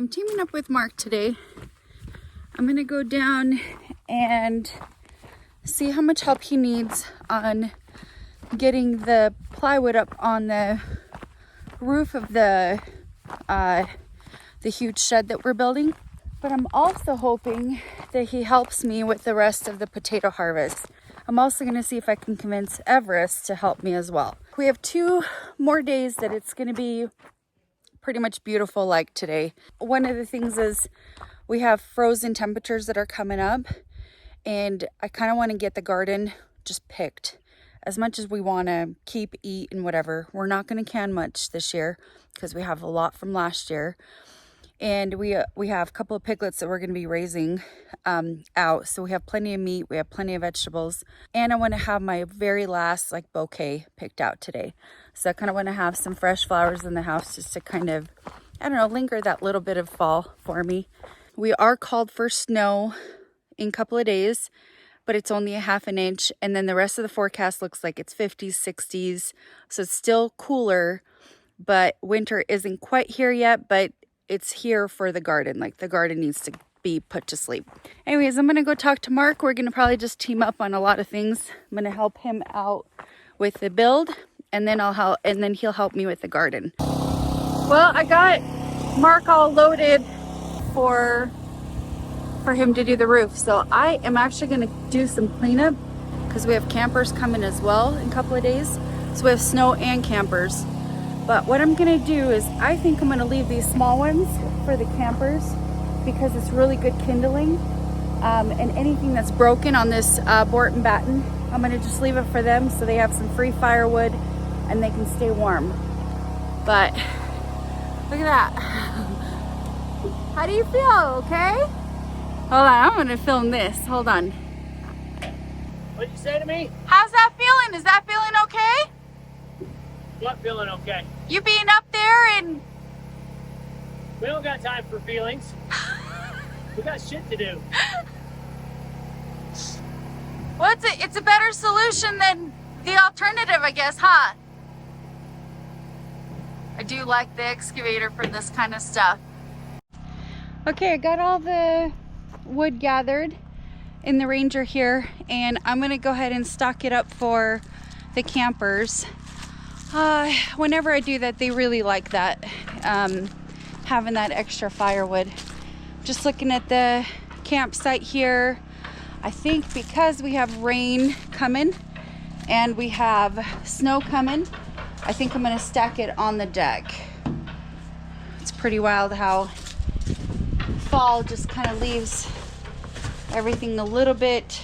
I'm teaming up with Mark today. I'm gonna go down and see how much help he needs on getting the plywood up on the roof of the huge shed that we're building. But I'm also hoping that he helps me with the rest of the potato harvest. I'm also gonna see if I can convince Everest to help me as well. We have 2 more days that it's gonna be pretty much beautiful like today. One of the things is we have frozen temperatures that are coming up, and I kind of want to get the garden just picked. As much as we want to keep, eat, and whatever, we're not going to can much this year because we have a lot from last year. And we have a couple of piglets that we're going to be raising out. So we have plenty of meat, we have plenty of vegetables. And I want to have my very last bouquet picked out today. So I kind of want to have some fresh flowers in the house just to kind of, I don't know, linger that little bit of fall for me. We are called for snow in a couple of days, but it's only a ½ inch. And then the rest of the forecast looks like it's 50s, 60s. So it's still cooler, but winter isn't quite here yet, but it's here for the garden. The garden needs to be put to sleep. Anyways, I'm gonna go talk to Mark. We're gonna probably just team up on a lot of things. I'm gonna help him out with the build, and then he'll help me with the garden. Well, I got Mark all loaded for him to do the roof. So I am actually gonna do some cleanup because we have campers coming as well in a couple of days. So we have snow and campers. But what I'm gonna do is I think I'm gonna leave these small ones for the campers because it's really good kindling. And anything that's broken on this Bort and Batten, I'm gonna just leave it for them so they have some free firewood and they can stay warm. But look at that. How do you feel, okay? Hold on, I'm gonna film this, hold on. What'd you say to me? How's that feeling? Is that feeling okay? What feeling okay? You being up there and... We don't got time for feelings. We got shit to do. Well, it's a better solution than the alternative, I guess, huh? I do like the excavator for this kind of stuff. Okay, I got all the wood gathered in the Ranger here, and I'm gonna go ahead and stock it up for the campers. Whenever I do that, they really like that, having that extra firewood. Just looking at the campsite here, I think because we have rain coming and we have snow coming, I think I'm gonna stack it on the deck. It's pretty wild how fall just kind of leaves everything a little bit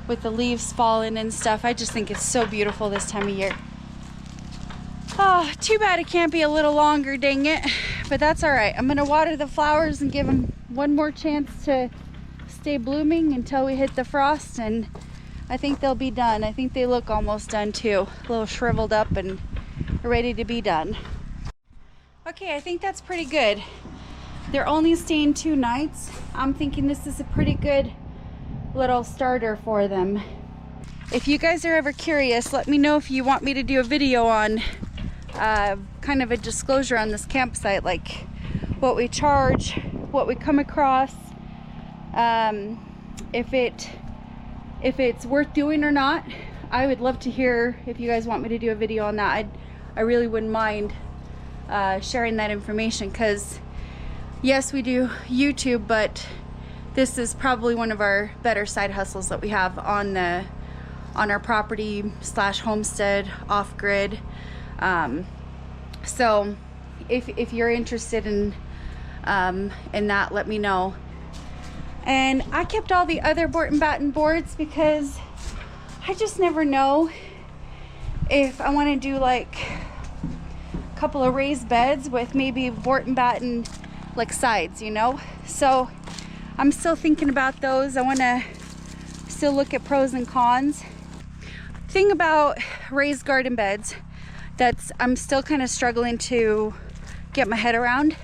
with the leaves falling and stuff. I just think it's so beautiful this time of year. Oh, too bad it can't be a little longer, dang it. But that's all right. I'm gonna water the flowers and give them one more chance to stay blooming until we hit the frost, and I think they'll be done. I think they look almost done too. A little shriveled up and ready to be done. Okay, I think that's pretty good. They're only staying 2 nights. I'm thinking this is a pretty good little starter for them. If you guys are ever curious, let me know if you want me to do a video on kind of a disclosure on this campsite, like what we charge, what we come across, if it's worth doing or not. I would love to hear if you guys want me to do a video on that. I really wouldn't mind sharing that information, because yes, we do YouTube, but this is probably one of our better side hustles that we have on our property / homestead off-grid. So if you're interested in that, let me know. And I kept all the other Bort and Batten boards because I just never know if I want to do like a couple of raised beds with maybe Bort and Batten sides, you know. So I'm still thinking about those. I want to still look at pros and cons. Thing about raised garden beds that's I'm still kind of struggling to get my head around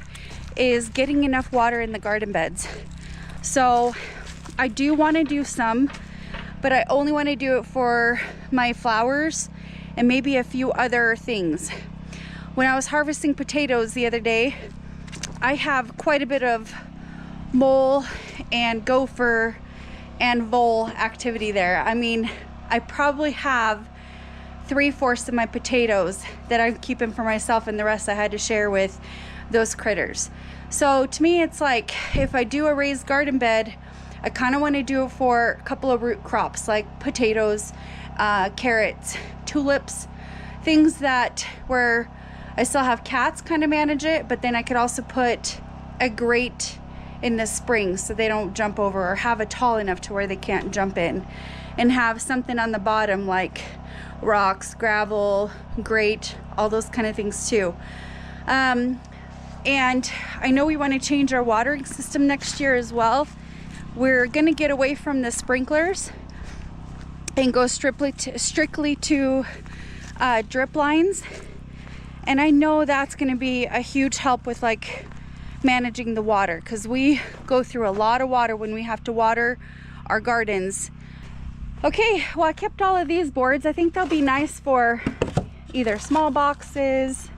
is getting enough water in the garden beds. So I do want to do some, but I only want to do it for my flowers and maybe a few other things. When I was harvesting potatoes the other day, I have quite a bit of mole and gopher and vole activity there. I mean, I probably have 3/4 of my potatoes that I'm keeping for myself, and the rest I had to share with those critters. So to me, it's like, if I do a raised garden bed, I kind of want to do it for a couple of root crops like potatoes, carrots, tulips, things that where I still have cats kind of manage it, but then I could also put a grate in the spring so they don't jump over, or have it tall enough to where they can't jump in, and have something on the bottom like rocks, gravel, grate, all those kind of things too. And I know we want to change our watering system next year as well. We're going to get away from the sprinklers and go strictly to drip lines. And I know that's going to be a huge help with like managing the water, because we go through a lot of water when we have to water our gardens. Okay, well, I kept all of these boards. I think they'll be nice for either small boxes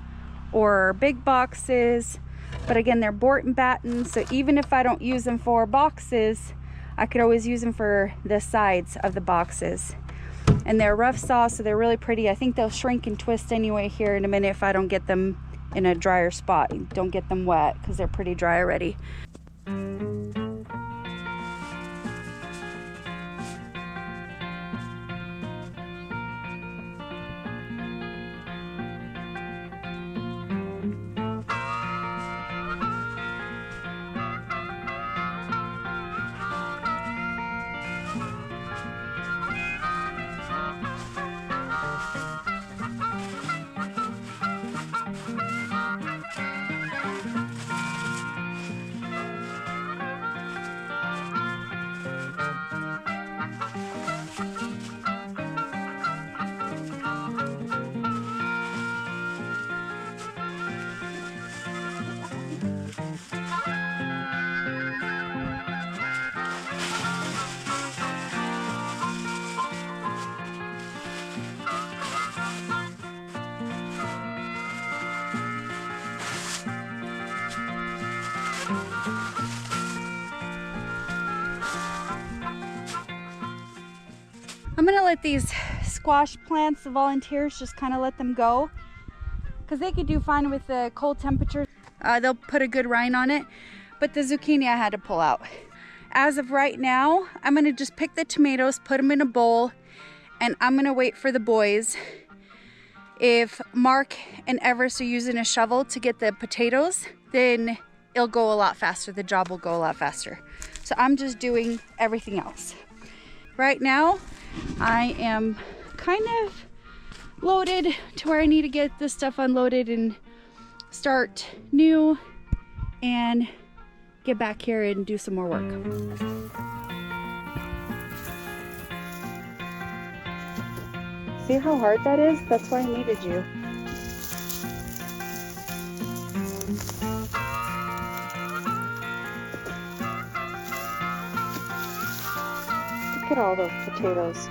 or big boxes. But again, they're bort and batten, so even if I don't use them for boxes, I could always use them for the sides of the boxes. And they're rough saw, so they're really pretty. I think they'll shrink and twist anyway here in a minute if I don't get them in a drier spot. Don't get them wet, because they're pretty dry already. I'm gonna let these squash plants, the volunteers, just kind of let them go, because they could do fine with the cold temperatures. They'll put a good rind on it, but the zucchini I had to pull out. As of right now, I'm gonna just pick the tomatoes, put them in a bowl, and I'm gonna wait for the boys. If Mark and Everest are using a shovel to get the potatoes, then it'll go a lot faster. The job will go a lot faster. So I'm just doing everything else. Right now, I am kind of loaded to where I need to get this stuff unloaded and start new and get back here and do some more work. See how hard that is? That's why I needed you. Look at all those potatoes.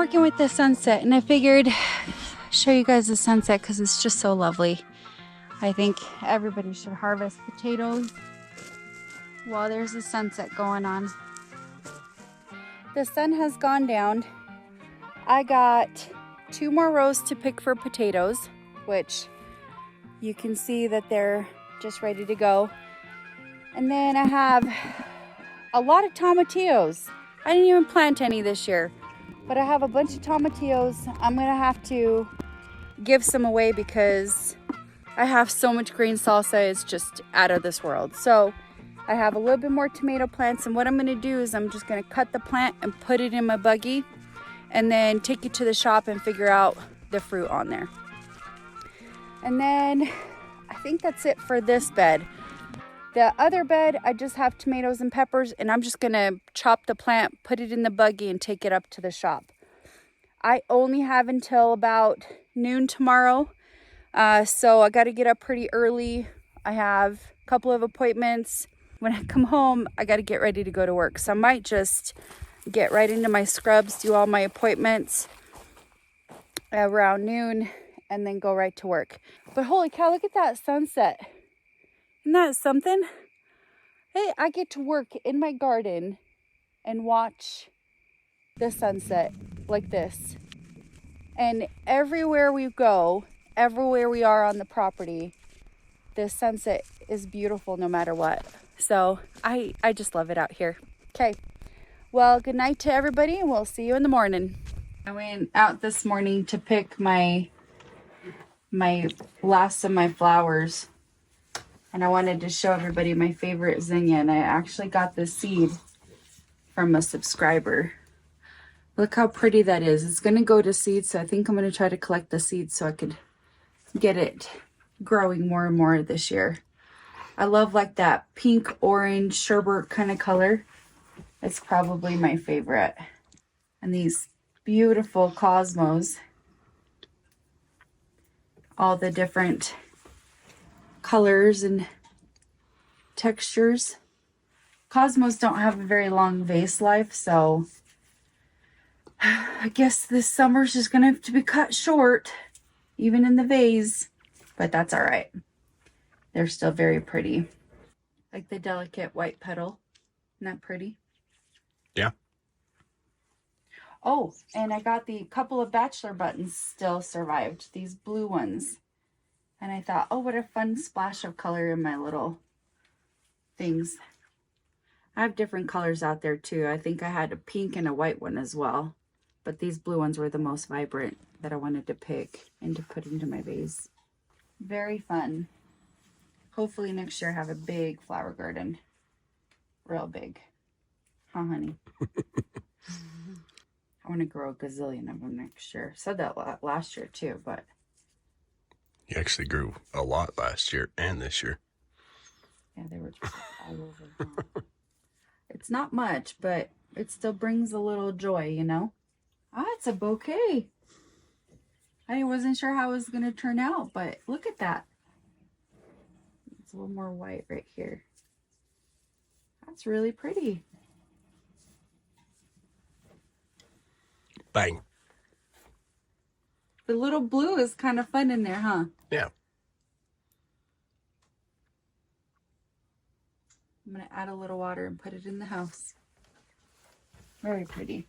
working with the sunset, and I figured show you guys the sunset because it's just so lovely. I think everybody should harvest potatoes while there's a sunset going on. The sun has gone down. I got 2 more rows to pick for potatoes, which you can see that they're just ready to go. And then I have a lot of tomatillos. I didn't even plant any this year, but I have a bunch of tomatillos. I'm gonna have to give some away because I have so much green salsa, it's just out of this world. So I have a little bit more tomato plants, and what I'm gonna do is I'm just gonna cut the plant and put it in my buggy and then take it to the shop and figure out the fruit on there. And then I think that's it for this bed. The other bed, I just have tomatoes and peppers, and I'm just gonna chop the plant, put it in the buggy, and take it up to the shop. I only have until about noon tomorrow, so I gotta get up pretty early. I have a couple of appointments. When I come home, I gotta get ready to go to work. So I might just get right into my scrubs, do all my appointments around noon, and then go right to work. But holy cow, look at that sunset. Isn't that something? Hey, I get to work in my garden and watch the sunset like this. And everywhere we go, everywhere we are on the property, the sunset is beautiful no matter what. So I just love it out here. Okay, well, good night to everybody, and we'll see you in the morning. I went out this morning to pick my last of my flowers, and I wanted to show everybody my favorite zinnia, and I actually got the seed from a subscriber. Look how pretty that is. It's going to go to seed, so I think I'm going to try to collect the seeds so I could get it growing more and more this year. I love like that pink, orange, sherbet kind of color. It's probably my favorite. And these beautiful cosmos. All the different colors and textures. Cosmos don't have a very long vase life, so I guess this summer's just gonna have to be cut short, even in the vase, but that's all right. They're still very pretty. Like the delicate white petal. Isn't that pretty? Yeah. Oh, and I got the couple of bachelor buttons still survived. These blue ones. And I thought, oh, what a fun splash of color in my little things. I have different colors out there too. I think I had a pink and a white one as well. But these blue ones were the most vibrant that I wanted to pick and to put into my vase. Very fun. Hopefully next year I have a big flower garden. Real big. Huh, honey? I want to grow a gazillion of them next year. Said that last year too, but... You actually grew a lot last year and this year. Yeah, they were just all over. It's not much, but it still brings a little joy, you know? Ah, it's a bouquet. I wasn't sure how it was going to turn out, but look at that. It's a little more white right here. That's really pretty. Bang. The little blue is kind of fun in there, huh? Yeah. I'm going to add a little water and put it in the house. Very pretty.